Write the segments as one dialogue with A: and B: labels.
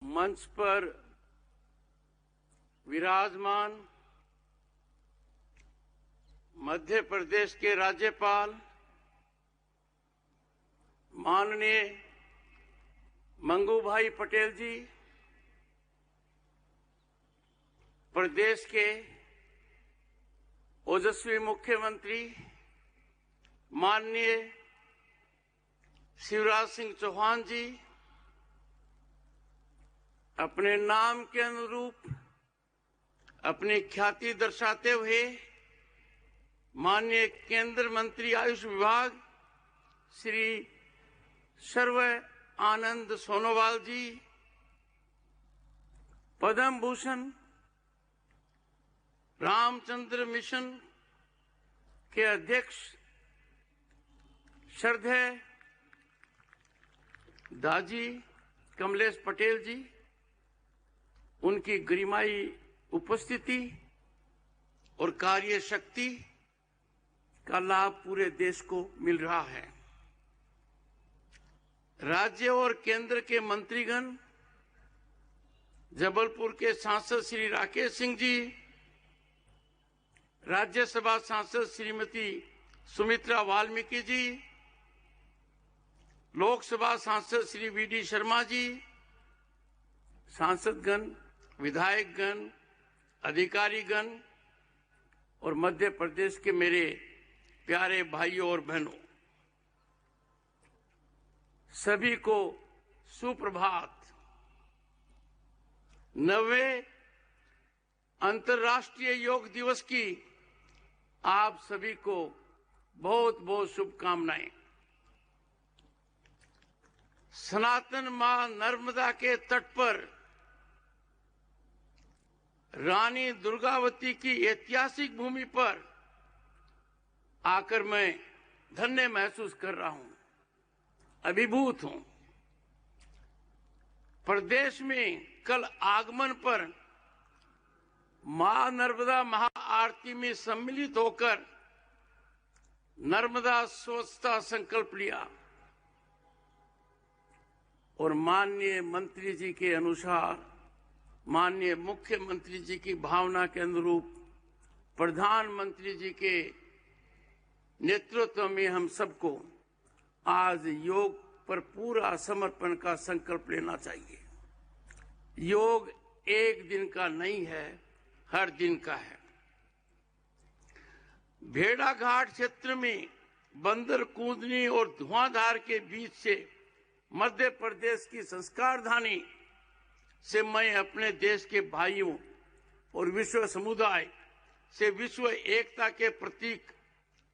A: मंच पर विराजमान मध्य प्रदेश के राज्यपाल माननीय मंगूभाई पटेल जी, प्रदेश के ओजस्वी मुख्यमंत्री माननीय शिवराज सिंह चौहान जी, अपने नाम के अनुरूप अपनी ख्याति दर्शाते हुए माननीय केंद्र मंत्री आयुष विभाग श्री सर्बानंद सोनोवाल जी, पद्म भूषण रामचंद्र मिशन के अध्यक्ष श्रद्धेय दाजी कमलेश पटेल जी, उनकी गरिमाई उपस्थिति और कार्य शक्ति का लाभ पूरे देश को मिल रहा है। राज्य और केंद्र के मंत्रीगण, जबलपुर के सांसद श्री राकेश सिंह जी, राज्यसभा सांसद श्रीमती सुमित्रा वाल्मीकि जी, लोकसभा सांसद श्री वीडी शर्मा जी, सांसदगण, विधायकगण, अधिकारीगण और मध्य प्रदेश के मेरे प्यारे भाइयों और बहनों, सभी को सुप्रभात। 90वें अंतर्राष्ट्रीय योग दिवस की आप सभी को बहुत बहुत शुभकामनाएं। सनातन मां नर्मदा के तट पर रानी दुर्गावती की ऐतिहासिक भूमि पर आकर मैं धन्य महसूस कर रहा हूं, अभिभूत हूं। प्रदेश में कल आगमन पर मां नर्मदा महाआरती में सम्मिलित होकर नर्मदा स्वच्छता संकल्प लिया और माननीय मंत्री जी के अनुसार, माननीय मुख्यमंत्री जी की भावना के अनुरूप, प्रधानमंत्री जी के नेतृत्व में हम सबको आज योग पर पूरा समर्पण का संकल्प लेना चाहिए। योग एक दिन का नहीं है, हर दिन का है। भेड़ाघाट क्षेत्र में बंदर कूदनी और धुआंधार के बीच से मध्य प्रदेश की संस्कार धानी से मैं अपने देश के भाइयों और विश्व समुदाय से विश्व एकता के प्रतीक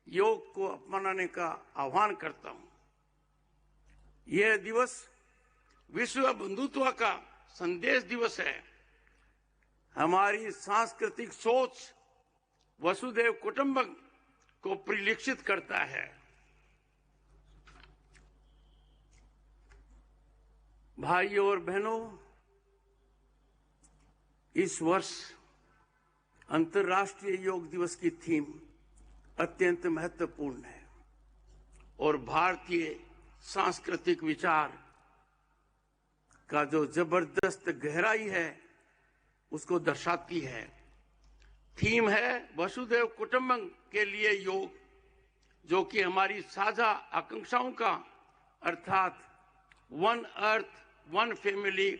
A: योग को अपनाने का आह्वान करता हूं। यह दिवस विश्व बंधुत्व का संदेश दिवस है। हमारी सांस्कृतिक सोच वसुधैव कुटुंबकम को परिलक्षित करता है। भाइयों और बहनों, इस वर्ष अंतर्राष्ट्रीय योग दिवस की थीम अत्यंत महत्वपूर्ण है और भारतीय सांस्कृतिक विचार का जो जबरदस्त गहराई है उसको दर्शाती है। थीम है वसुधैव कुटुंबकम के लिए योग, जो कि हमारी साझा आकांक्षाओं का अर्थात one earth, one family,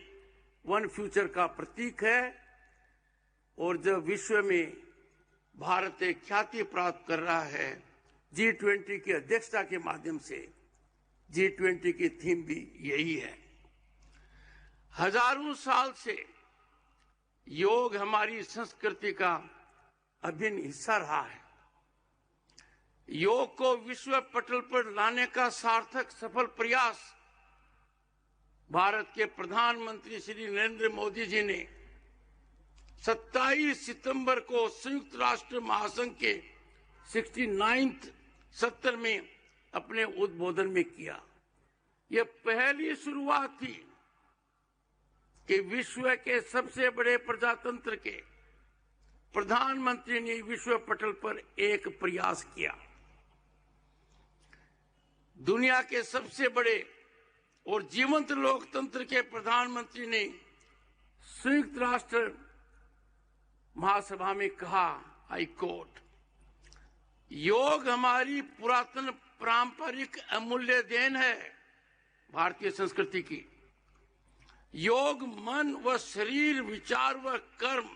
A: one future का प्रतीक है। और जब विश्व में भारत एक ख्याति प्राप्त कर रहा है G20 की अध्यक्षता के माध्यम से, G20 की थीम भी यही है। हजारों साल से योग हमारी संस्कृति का अभिन्न हिस्सा रहा है। योग को विश्व पटल पर लाने का सार्थक सफल प्रयास भारत के प्रधानमंत्री श्री नरेंद्र मोदी जी ने 27 सितंबर को संयुक्त राष्ट्र महासंघ के 69th सत्र में अपने उद्बोधन में किया। यह पहली शुरुआत थी कि विश्व के सबसे बड़े प्रजातंत्र के प्रधानमंत्री ने विश्व पटल पर एक प्रयास किया। दुनिया के सबसे बड़े और जीवंत लोकतंत्र के प्रधानमंत्री ने संयुक्त राष्ट्र महासभा में कहा, आई कोट, योग हमारी पुरातन पारंपरिक अमूल्य देन है भारतीय संस्कृति की। योग मन व शरीर, विचार व कर्म,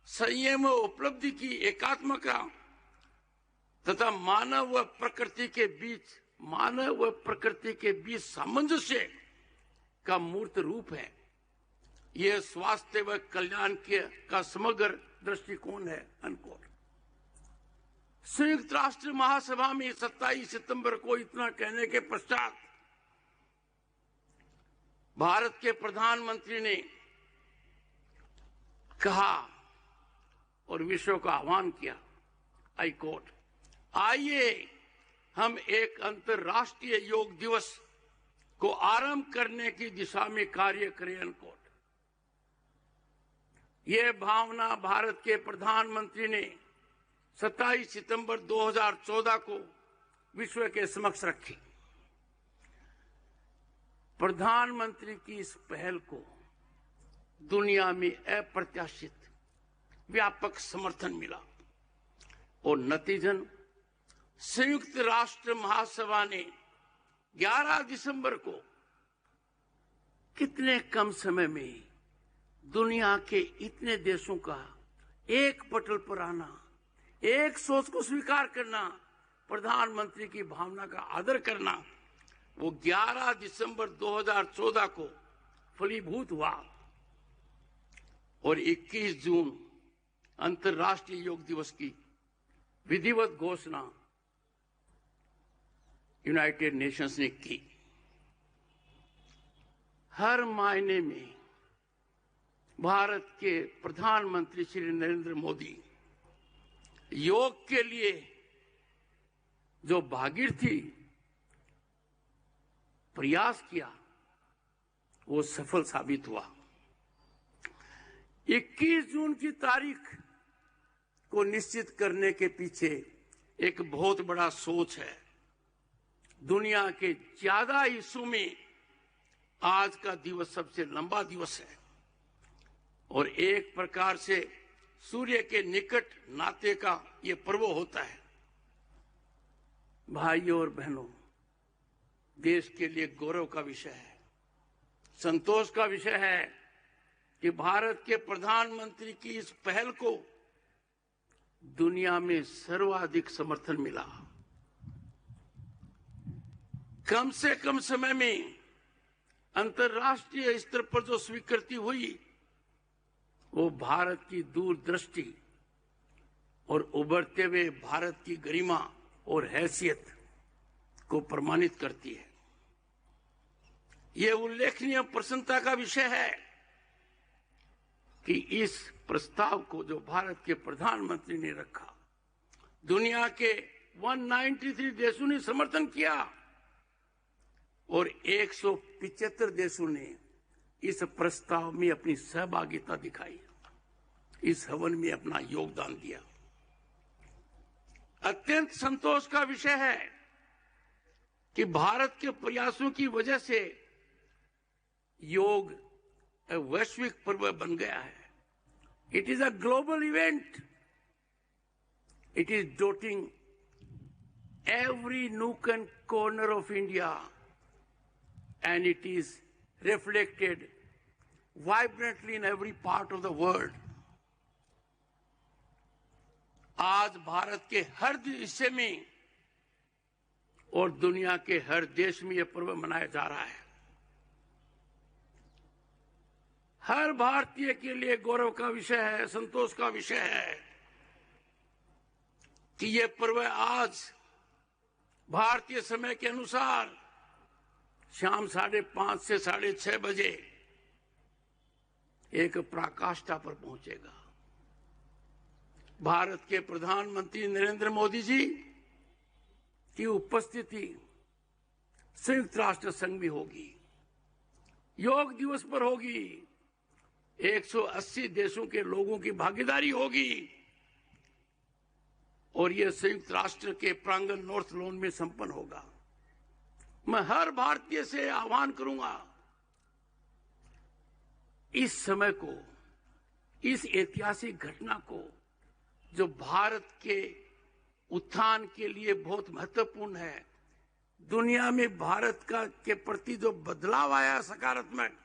A: संयम व उपलब्धि की एकात्मकता तथा मानव व प्रकृति के बीच सामंजस्य का मूर्त रूप है। यह स्वास्थ्य व कल्याण का समग्र दृष्टिकोण है, अनकोट। संयुक्त राष्ट्र महासभा में 27 सितंबर को इतना कहने के पश्चात भारत के प्रधानमंत्री ने कहा और विश्व का आह्वान किया, आई कोट, आइए हम एक अंतर्राष्ट्रीय योग दिवस को आरंभ करने की दिशा में कार्य करें, अनकोट। यह भावना भारत के प्रधानमंत्री ने 27 सितंबर 2014 को विश्व के समक्ष रखी। प्रधानमंत्री की इस पहल को दुनिया में अप्रत्याशित व्यापक समर्थन मिला और नतीजन संयुक्त राष्ट्र महासभा ने 11 दिसंबर को कितने कम समय में दुनिया के इतने देशों का एक पटल पर आना, एक सोच को स्वीकार करना, प्रधानमंत्री की भावना का आदर करना, वो 11 दिसंबर 2014 को फलीभूत हुआ और 21 जून अंतर्राष्ट्रीय योग दिवस की विधिवत घोषणा यूनाइटेड नेशंस ने की। हर मायने में भारत के प्रधानमंत्री श्री नरेंद्र मोदी योग के लिए जो भागीरथी प्रयास किया वो सफल साबित हुआ। 21 जून की तारीख को निश्चित करने के पीछे एक बहुत बड़ा सोच है। दुनिया के ज्यादा हिस्सों में आज का दिवस सबसे लंबा दिवस है और एक प्रकार से सूर्य के निकट नाते का ये पर्व होता है। भाइयों और बहनों, देश के लिए गौरव का विषय है, संतोष का विषय है कि भारत के प्रधानमंत्री की इस पहल को दुनिया में सर्वाधिक समर्थन मिला। कम से कम समय में अंतर्राष्ट्रीय स्तर पर जो स्वीकृति हुई वो भारत की दूरदृष्टि और उभरते हुए भारत की गरिमा और हैसियत को प्रमाणित करती है। ये उल्लेखनीय प्रसन्नता का विषय है कि इस प्रस्ताव को जो भारत के प्रधानमंत्री ने रखा, दुनिया के 193 देशों ने समर्थन किया और 175 देशों ने इस प्रस्ताव में अपनी सहभागिता दिखाई, इस हवन में अपना योगदान दिया। अत्यंत संतोष का विषय है कि भारत के प्रयासों की वजह से योग वैश्विक पर्व बन गया है। It is a global event. It is dotting every nook and corner of India, and it is reflected vibrantly in every part of the world. आज भारत के हर हिस्से में और दुनिया के हर देश में यह पर्व मनाया जा रहा है। हर भारतीय के लिए गौरव का विषय है, संतोष का विषय है कि यह पर्व आज भारतीय समय के अनुसार शाम 5:30 से 6:30 बजे एक पराकाष्ठा पर पहुंचेगा। भारत के प्रधानमंत्री नरेंद्र मोदी जी की उपस्थिति संयुक्त राष्ट्र संघ में होगी, योग दिवस पर होगी, 180 देशों के लोगों की भागीदारी होगी और यह संयुक्त राष्ट्र के प्रांगण नॉर्थ लॉन में संपन्न होगा। मैं हर भारतीय से आह्वान करूंगा, इस समय को, इस ऐतिहासिक घटना को, जो भारत के उत्थान के लिए बहुत महत्वपूर्ण है, दुनिया में भारत के प्रति जो बदलाव आया सकारात्मक,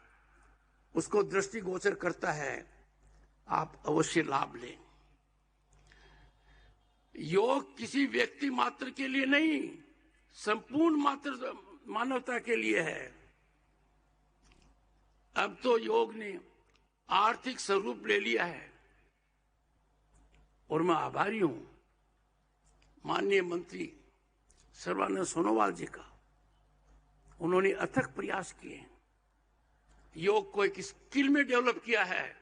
A: उसको दृष्टिगोचर करता है। आप अवश्य लाभ लें। योग किसी व्यक्ति मात्र के लिए नहीं, संपूर्ण मात्र मानवता के लिए है। अब तो योग ने आर्थिक स्वरूप ले लिया है और मैं आभारी हूं माननीय मंत्री सर्बानंद सोनोवाल जी का। उन्होंने अथक प्रयास किए, योग को एक स्किल में डेवलप किया है।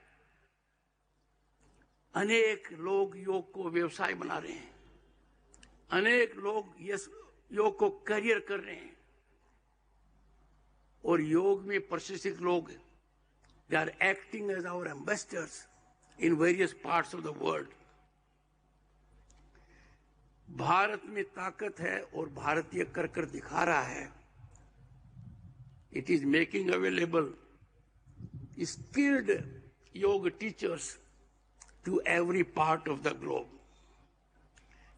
A: अनेक लोग योग को व्यवसाय बना रहे हैं, अनेक लोग योग को करियर कर रहे हैं, और योग में प्रशिक्षित लोग they are acting as our ambassadors in various parts of the world. Bharat में ताकत है और भारतीय कर दिखा रहा है। It is making available skilled yoga teachers to every part of the globe.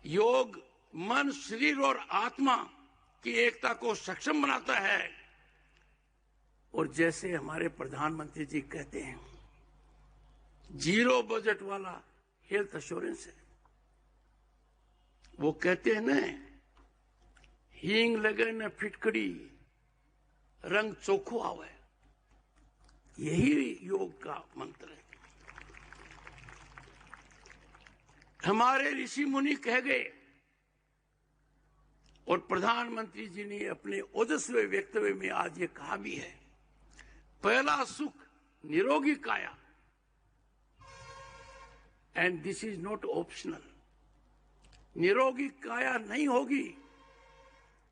A: योग मन, शरीर और आत्मा की एकता को सक्षम बनाता है, और जैसे हमारे प्रधानमंत्री जी कहते हैं, जीरो बजट वाला हेल्थ इंश्योरेंस है। वो कहते हैं ना, हींग लगे न फिटकड़ी, रंग चोखो आवे। यही योग का मंत्र है। हमारे ऋषि मुनि कह गए, और प्रधानमंत्री जी ने अपने ओजस्वी वक्तव्य में आज ये कहा भी है, पहला सुख निरोगी काया, and this is not optional. निरोगी काया नहीं होगी,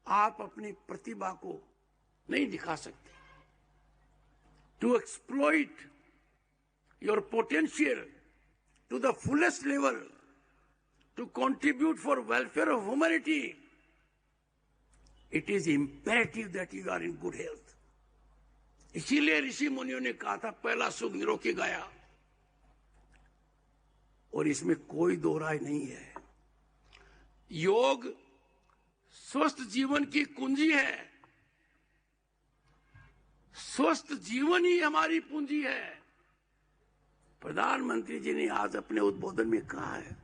A: आप अपनी प्रतिभा को नहीं दिखा सकते। To exploit your potential to the fullest level, to contribute for welfare of humanity, it is imperative that you are in good health. इसीलिए ऋषि मुनियों ने कहा था, पहला सुख निरोगी काया, और इसमें कोई दो राय नहीं है। योग स्वस्थ जीवन की कुंजी है। स्वस्थ जीवन ही हमारी पूंजी है। प्रधानमंत्री जी ने आज अपने उद्बोधन में कहा है,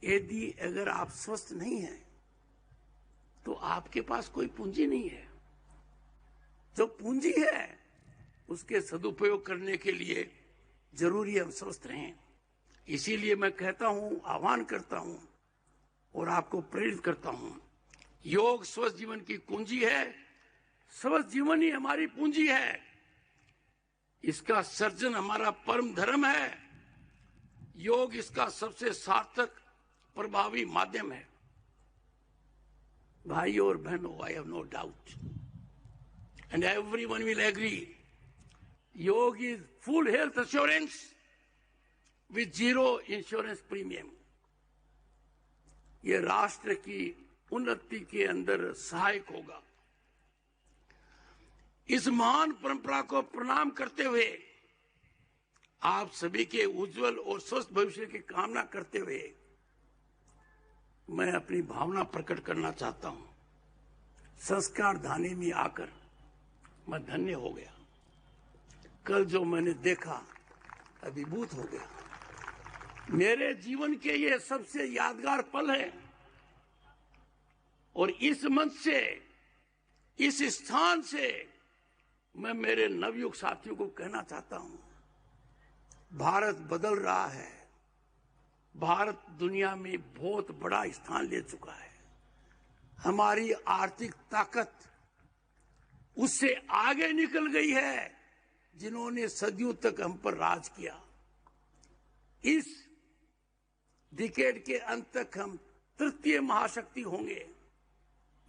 A: यदि अगर आप स्वस्थ नहीं हैं, तो आपके पास कोई पूंजी नहीं है। जो पूंजी है, उसके सदुपयोग करने के लिए जरूरी हम स्वस्थ रहें। इसीलिए मैं कहता हूं, आह्वान करता हूं और आपको प्रेरित करता हूं, योग स्वस्थ जीवन की कुंजी है। स्वस्थ जीवन ही हमारी पूंजी है। इसका सर्जन हमारा परम धर्म है। योग इसका सबसे सार्थक, प्रभावी माध्यम है। भाइयों और बहनों, I have no doubt and everyone will agree, yoga is full health assurance with zero insurance premium. ये राष्ट्र की उन्नति के अंदर सहायक होगा। इस महान परंपरा को प्रणाम करते हुए, आप सभी के उज्जवल और स्वस्थ भविष्य की कामना करते हुए, मैं अपनी भावना प्रकट करना चाहता हूं। संस्कार धानी में आकर मैं धन्य हो गया। कल जो मैंने देखा, अभिभूत हो गया। मेरे जीवन के ये सबसे यादगार पल है, और इस मंच से, इस स्थान से मैं मेरे नवयुग साथियों को कहना चाहता हूं, भारत बदल रहा है। भारत दुनिया में बहुत बड़ा स्थान ले चुका है। हमारी आर्थिक ताकत उससे आगे निकल गई है, जिन्होंने सदियों तक हम पर राज किया। इस डिकेड के अंत तक हम तृतीय महाशक्ति होंगे।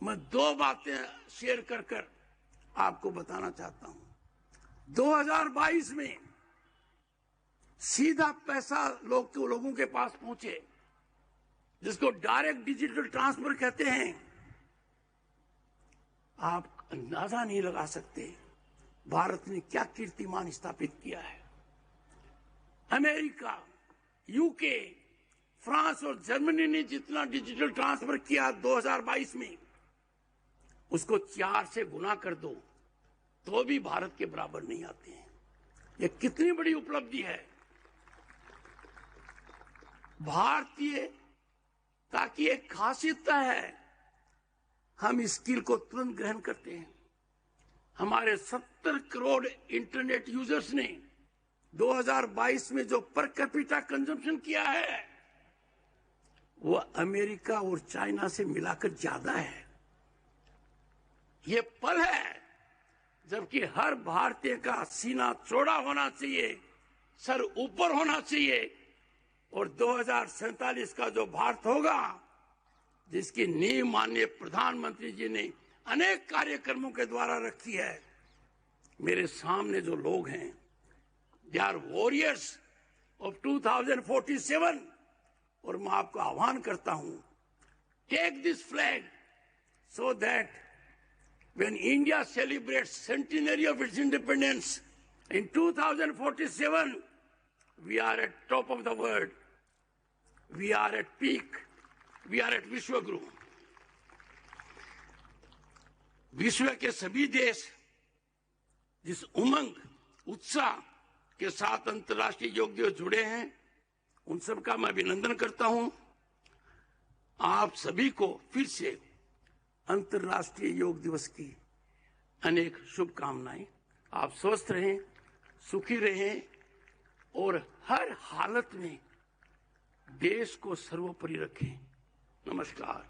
A: मैं दो बातें शेयर कर आपको बताना चाहता हूं। 2022 में सीधा पैसा लोगों के पास पहुंचे, जिसको डायरेक्ट डिजिटल ट्रांसफर कहते हैं। आप अंदाजा नहीं लगा सकते भारत ने क्या कीर्तिमान स्थापित किया है। अमेरिका, यूके, फ्रांस और जर्मनी ने जितना डिजिटल ट्रांसफर किया 2022 में, उसको 4 से गुना कर दो तो भी भारत के बराबर नहीं आते हैं। यह कितनी बड़ी उपलब्धि है। भारतीयता की एक खासियत है, हम स्किल को तुरंत ग्रहण करते हैं। हमारे 70 करोड़ इंटरनेट यूजर्स ने 2022 में जो पर कैपिटा कंजम्पशन किया है, वो अमेरिका और चाइना से मिलाकर ज्यादा है। ये पल है जबकि हर भारतीय का सीना चौड़ा होना चाहिए, सर ऊपर होना चाहिए, और 2047 का जो भारत होगा, जिसकी नींव माननीय प्रधानमंत्री जी ने अनेक कार्यक्रमों के द्वारा रखी है। मेरे सामने जो लोग हैं, दे आर वॉरियर्स ऑफ 2047, और मैं आपको आह्वान करता हूं, take this flag so that when India celebrates centenary of its independence in 2047, we are at top of the world. We are at peak. We are at विश्वगुरु। विश्व के सभी देश जिस उमंग, उत्साह के साथ अंतर्राष्ट्रीय योग दिवस जुड़े हैं, उन सब का मैं अभिनंदन करता हूं। आप सभी को फिर से अंतर्राष्ट्रीय योग दिवस की अनेक शुभकामनाएं। आप स्वस्थ रहें, सुखी रहें और हर हालत में देश को सर्वोपरि रखें। नमस्कार।